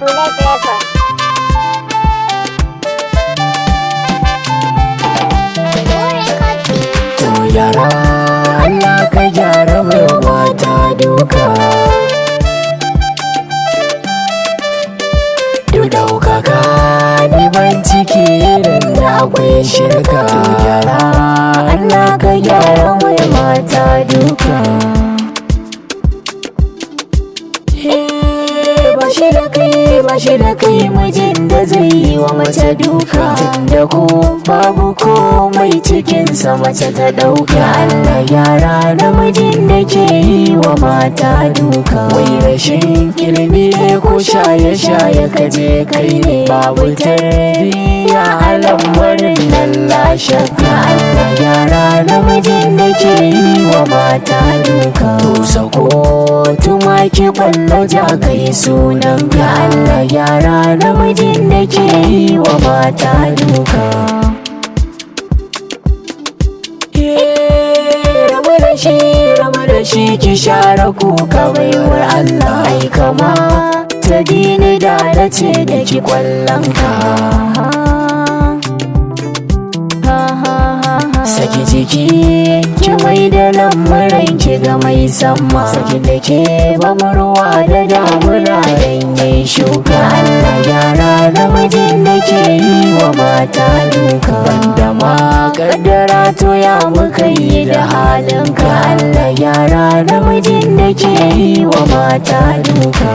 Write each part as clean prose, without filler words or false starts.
Bullet Record. To yara Allah ka gyara mai mata duka. Duk daukaka ni ban ciki irin da akwai shirka. To yara Allah ka gyara mai mata duka. Ba shi da kai mijin da zai yi wa mace duka. Tunda ko babu komai cikinsa mace ta ɗauka. Allah yara namijin da ke yi wa mata duka. Wai rashin ilimi ko shaye-shaye kaje kai ne. Babu tarbiyya a lamarin nan la shakka. Allah yara namijin da ke yi wa mata duka. To sako tumaki ballo ja kai sunan ka. Allah yara namijin da ke yi wa mata duka. Rabu da shi ki share kuka baiwar Allah. Ai kama ta dini da ce da ki kwallon ka. Saki jiki ki mai da lamarin ki ga mai sama. Saki da ke bamurwa da damuna don yi shuka. Allah yara namijin da ke yi wa mata duka. Banda ma kaddara to ya muka yi da halinka. Allah yara namijin da ke yi wa mata duka.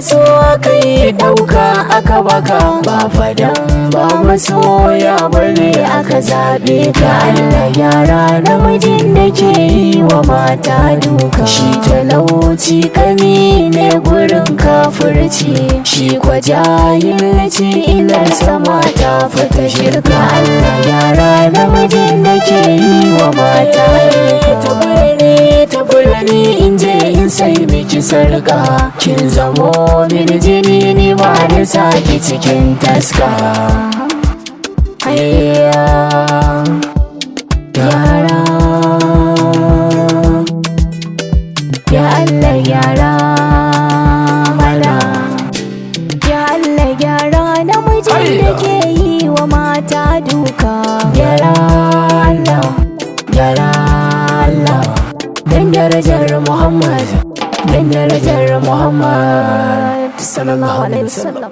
So aka yi ɗauka aka baka ba fadan ba masoya bane aka zaɓe ka. Allah yara namijin da ke yi wa mata duka. Shi talauci kami ne gurin kafirci. Shi kwa jahilci ilar sama ta fita shirka. Allah yara namijin da ke yi wa mata duka. Ta fulani in je in sai miki sarka. Kin zamo mini jini ni ba ni saki cikin taska. Yara ya Allah yara mana. Ya Allah yara namijin da ke yi wa mata duka. Yara Allah yara Allah dan darajar Muhammad. Dan darajar Muhammad sallallahu alaihi wasallam.